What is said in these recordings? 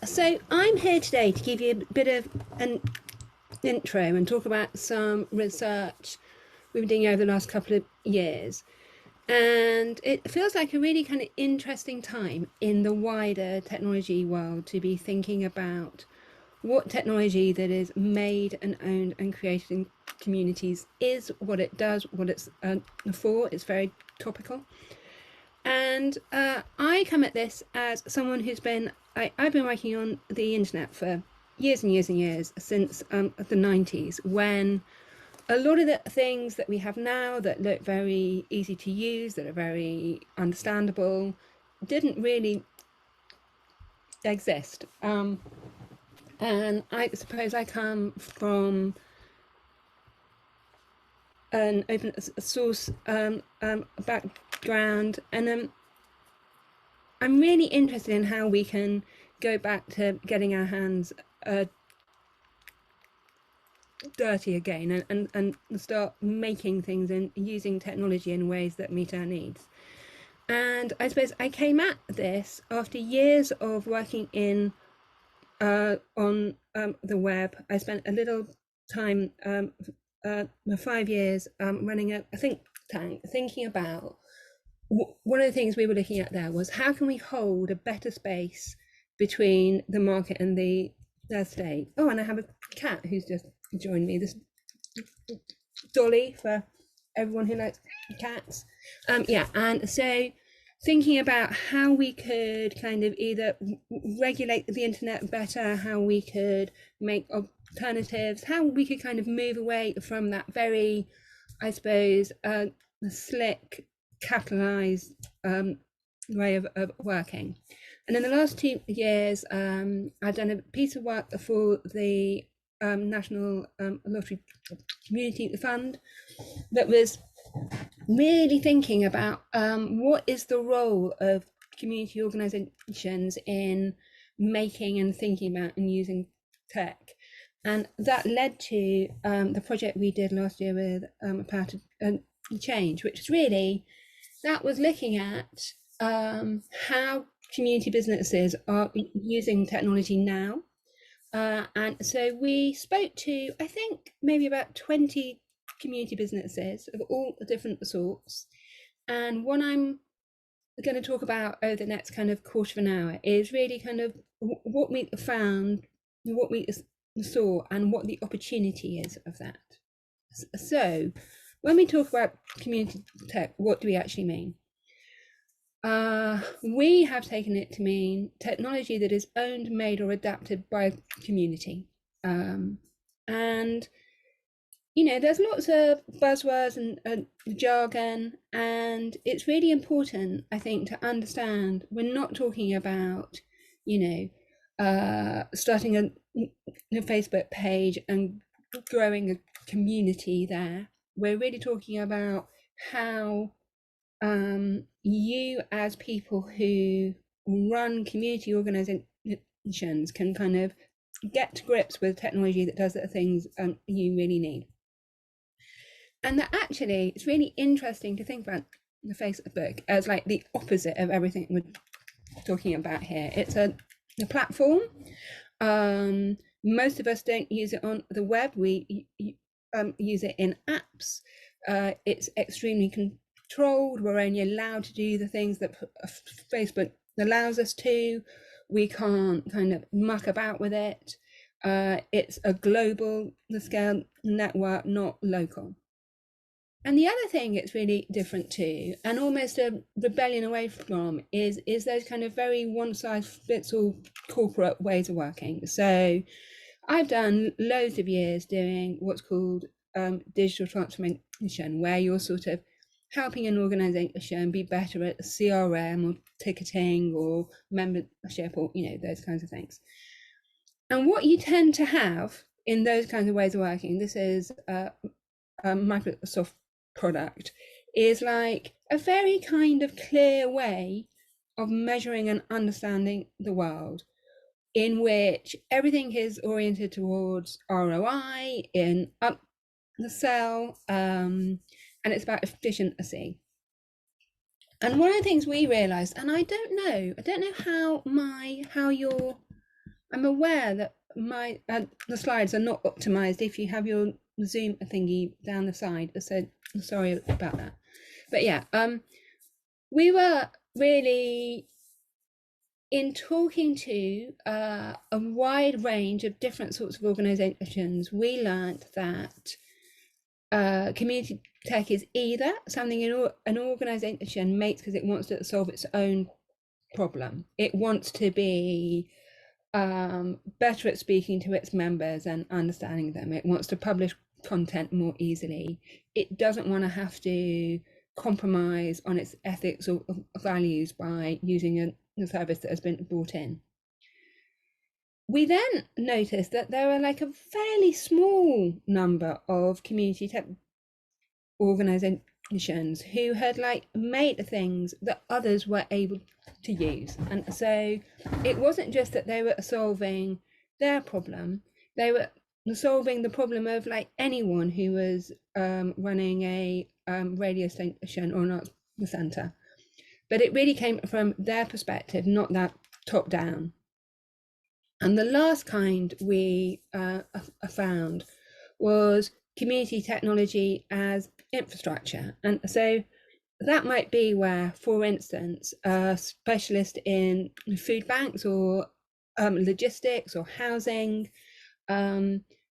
So I'm here today to give you a bit of an intro and talk about some research we've been doing over the last couple of years. And it feels like a really kind of interesting time in the wider technology world to be thinking about what technology that is made and owned and created in communities is, what it does, what it's for. It's very topical. And I come at this as someone I've been working on the internet for years and years and years, since the 90s, when a lot of the things that we have now that look very easy to use, that are very understandable, didn't really exist. And I suppose I come from an open source background, and I'm really interested in how we can go back to getting our hands dirty again, and start making things and using technology in ways that meet our needs. And I suppose I came at this after years of working on the web. I spent a little time, 5 years, running a think tank, thinking about one of the things we were looking at there was how can we hold a better space between the market and the state. Oh, and I have a cat who's just joined me. This Dolly, for everyone who likes cats. Yeah, and so thinking about how we could kind of either regulate the internet better, how we could make alternatives, how we could kind of move away from that very, I suppose, slick, capitalized way of working. And in the last 2 years, I've done a piece of work for the National Lottery Community Fund that was really thinking about what is the role of community organizations in making and thinking about and using tech. And that led to the project we did last year with Power to Change, which was really, that was looking at how community businesses are using technology now. And so we spoke to, I think, maybe about 20 community businesses of all different sorts. And what I'm going to talk about over the next kind of quarter of an hour is really kind of what we found, what we saw, and what the opportunity is of that. So when we talk about community tech, what do we actually mean? We have taken it to mean technology that is owned, made, or adapted by a community. And you know, there's lots of buzzwords and jargon, and it's really important, I think, to understand we're not talking about, you know, starting a Facebook page and growing a community there. We're really talking about how you, as people who run community organizations, can kind of get to grips with technology that does the things you really need. And that actually, it's really interesting to think about the Facebook as like the opposite of everything we're talking about here. It's a platform. Most of us don't use it on the web. We use it in apps. It's extremely controlled. We're only allowed to do the things that Facebook allows us to. We can't kind of muck about with it. It's a global scale network, not local. And the other thing it's really different to, and almost a rebellion away from, is those kind of very one-size-fits-all corporate ways of working. So I've done loads of years doing what's called digital transformation, where you're sort of helping an organization be better at CRM or ticketing or membership, or, you know, those kinds of things. And what you tend to have in those kinds of ways of working, this is Microsoft product, is like a very kind of clear way of measuring and understanding the world, in which everything is oriented towards ROI in up the sell, and it's about efficiency. And one of the things we realized, and I don't know how your I'm aware that the slides are not optimized if you have your Zoom thingy down the side, so sorry about that. But yeah, we were really, in talking to a wide range of different sorts of organizations, we learned that community tech is either something an organization makes because it wants to solve its own problem. It wants to be better at speaking to its members and understanding them. It wants to publish content more easily. It doesn't want to have to compromise on its ethics or values by using a service that has been brought in. We then noticed that there are like a fairly small number of community tech organizations who had like made things that others were able to use. And so it wasn't just that they were solving their problem, they were solving the problem of like anyone who was running a radio station or not the center. But it really came from their perspective, not that top down. And the last kind we found was community technology as infrastructure. And so that might be where, for instance, a specialist in food banks or logistics or housing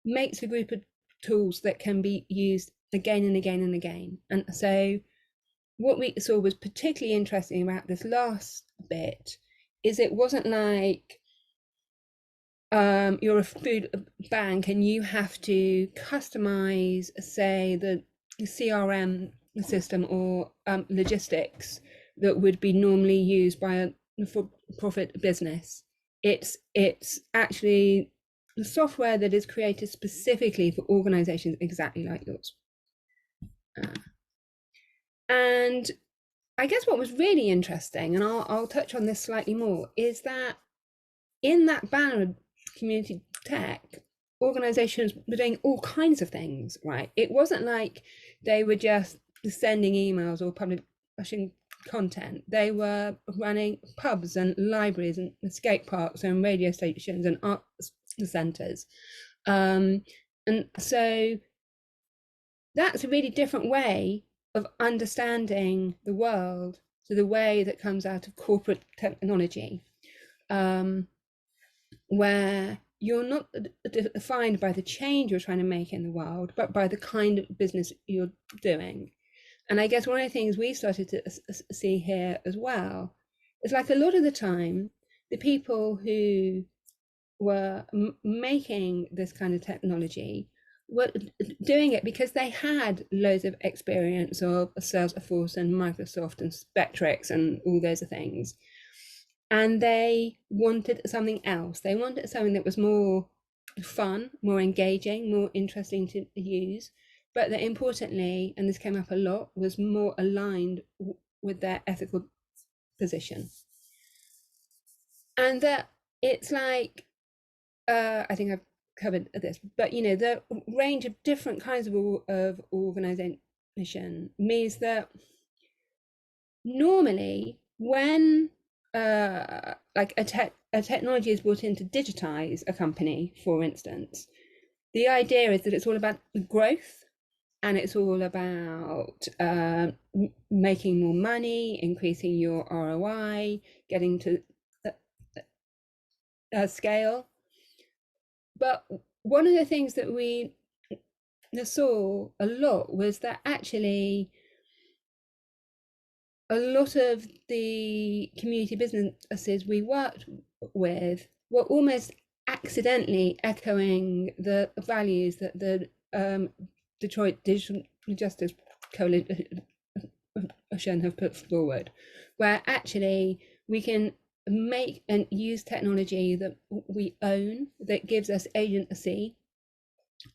makes a group of tools that can be used again and again and again. And so what we saw was particularly interesting about this last bit is it wasn't like you're a food bank and you have to customize, say, the CRM system or logistics that would be normally used by a for-profit business. It's actually the software that is created specifically for organizations exactly like yours. And I guess what was really interesting, and I'll touch on this slightly more, is that in that banner of community tech, organizations were doing all kinds of things, right? It wasn't like they were just sending emails or publishing content. They were running pubs and libraries and skate parks and radio stations and art centers. And so that's a really different way of understanding the world to the way that comes out of corporate technology, where you're not defined by the change you're trying to make in the world, but by the kind of business you're doing. And I guess one of the things we started to see here as well is like a lot of the time, the people who were making this kind of technology were doing it because they had loads of experience of Salesforce and Microsoft and Spectrix and all those things. And they wanted something else. They wanted something that was more fun, more engaging, more interesting to use, but that importantly, and this came up a lot, was more aligned with their ethical position. And that it's like, I think I've covered this, but you know, the range of different kinds of organization means that normally when like a technology is brought in to digitize a company, for instance, the idea is that it's all about growth and it's all about making more money, increasing your ROI, getting to scale. But one of the things that we saw a lot was that actually a lot of the community businesses we worked with were almost accidentally echoing the values that the Detroit Digital Justice Coalition have put forward, where actually we can make and use technology that we own, that gives us agency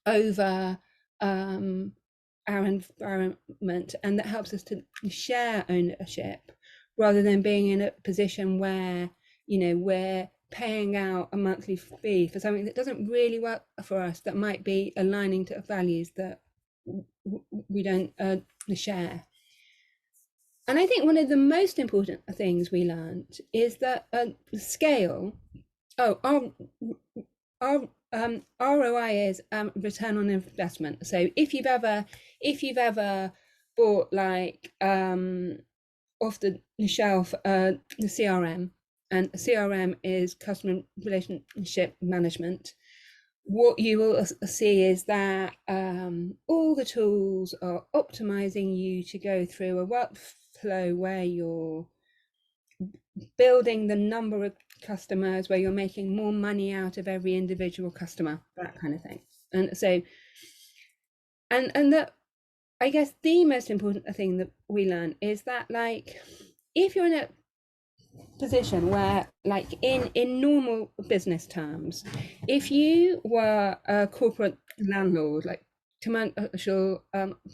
over our environment, and that helps us to share ownership rather than being in a position where, you know, we're paying out a monthly fee for something that doesn't really work for us, that might be aligning to values that we don't share. And I think one of the most important things we learned is that scale Oh, ROI is return on investment. So if you've ever bought like off the shelf the CRM, and CRM is customer relationship management, what you will see is that all the tools are optimizing you to go through a workflow where you're building the number of customers, where you're making more money out of every individual customer, that kind of thing. And so, and that, I guess the most important thing that we learn is that, like, if you're in a position where, like, in normal business terms, if you were a corporate landlord, like commercial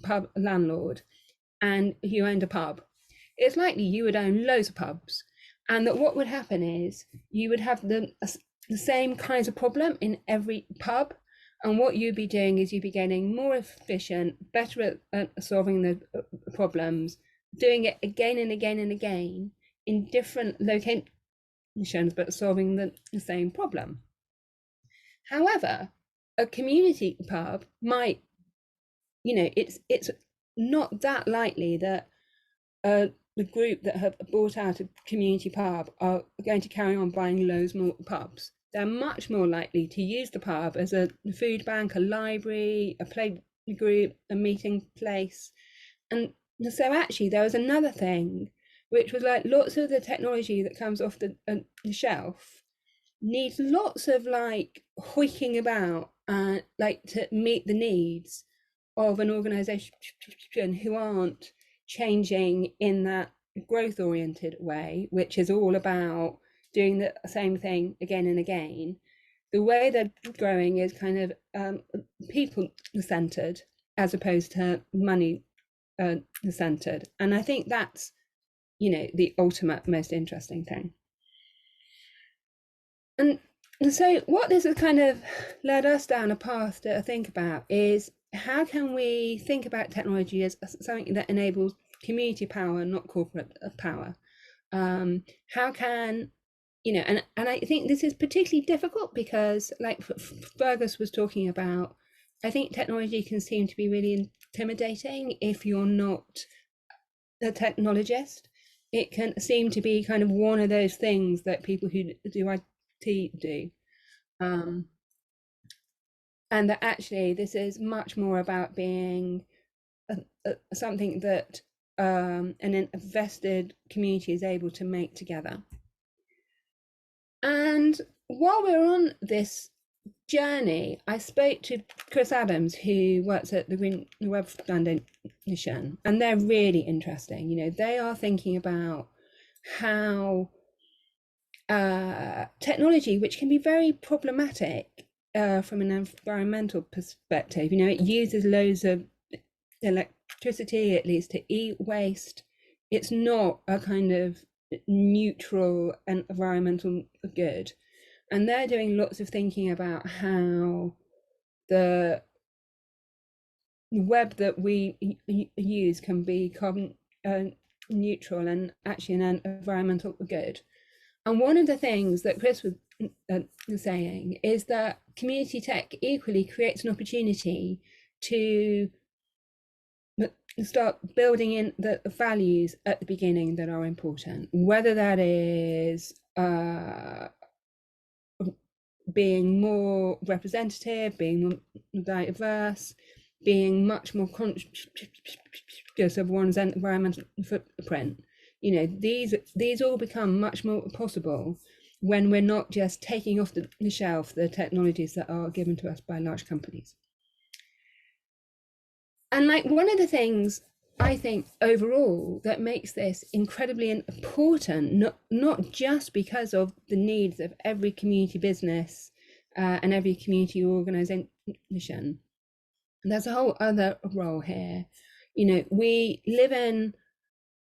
pub landlord, and you owned a pub, it's likely you would own loads of pubs, and that what would happen is you would have the same kinds of problem in every pub. And what you'd be doing is you'd be getting more efficient, better at solving the problems, doing it again and again and again in different locations, but solving the same problem. However, a community pub might, it's not that likely that the group that have bought out a community pub are going to carry on buying loads more pubs. They're much more likely to use the pub as a food bank, a library, a play group, a meeting place. And so actually there was another thing, which was like lots of the technology that comes off the shelf needs lots of like hoiking about, like to meet the needs of an organization who aren't changing in that growth oriented way, which is all about doing the same thing again and again. The way they're growing is kind of people centered as opposed to money centered. And I think that's, the ultimate most interesting thing. And so what this has kind of led us down a path to think about is, how can we think about technology as something that enables community power, not corporate power? How can, and I think this is particularly difficult because, like Fergus was talking about, I think technology can seem to be really intimidating if you're not a technologist. It can seem to be kind of one of those things that people who do IT do. And that actually this is much more about being something that an invested community is able to make together. And while we're on this journey, I spoke to Chris Adams, who works at the Green Web Foundation, and they're really interesting. They are thinking about how technology, which can be very problematic from an environmental perspective, it uses loads of electricity, it leads to e-waste. It's not a kind of neutral and environmental good. And they're doing lots of thinking about how the web that we use can be carbon neutral and actually an environmental good. And one of the things that Chris was saying is that community tech equally creates an opportunity to start building in the values at the beginning that are important, whether that is being more representative, being more diverse, being much more conscious of one's environmental footprint. These all become much more possible when we're not just taking off the shelf the technologies that are given to us by large companies. And like one of the things I think overall that makes this incredibly important, not just because of the needs of every community business and every community organization. There's a whole other role here. We live in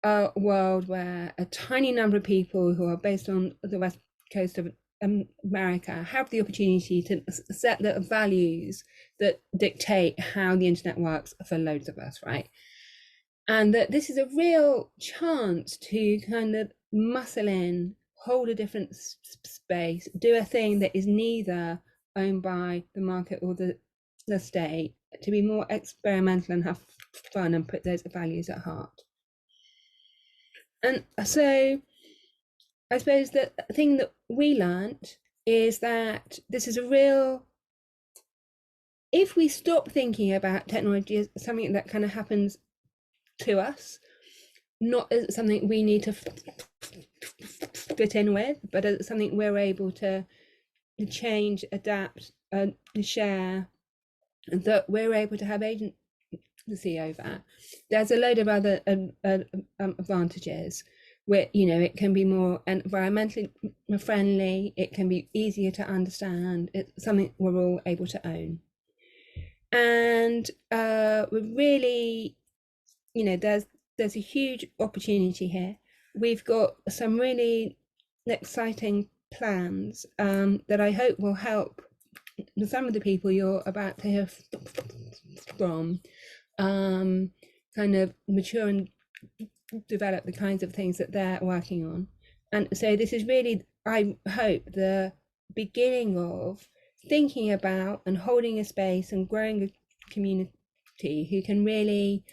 a world where a tiny number of people who are based on the west coast of America have the opportunity to set the values that dictate how the internet works for loads of us, right? And that this is a real chance to kind of muscle in, hold a different space, do a thing that is neither owned by the market or the state, to be more experimental and have fun and put those values at heart. And so I suppose the thing that we learned is that this is a real, if we stop thinking about technology as something that kind of happens to us, not as something we need to fit in with, but as something we're able to change, adapt, and share, that we're able to have agency over, there's a load of other advantages where, you know, it can be more environmentally friendly, it can be easier to understand, it's something we're all able to own. And we're really, you know, there's a huge opportunity here. We've got some really exciting plans that I hope will help some of the people you're about to hear from kind of mature and develop the kinds of things that they're working on. And so this is really, I hope, the beginning of thinking about and holding a space and growing a community who can really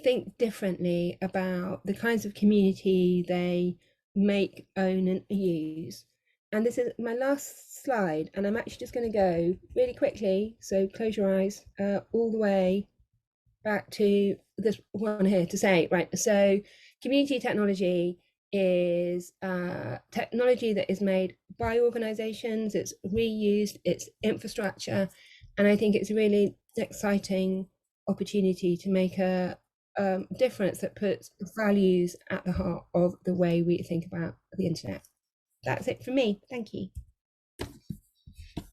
think differently about the kinds of community they make, own and use. And this is my last slide, and I'm actually just going to go really quickly, so close your eyes, all the way back to this one here to say, right, so community technology is technology that is made by organizations, it's reused, it's infrastructure, and I think it's a really exciting opportunity to make a difference that puts values at the heart of the way we think about the internet. That's it for me. Thank you.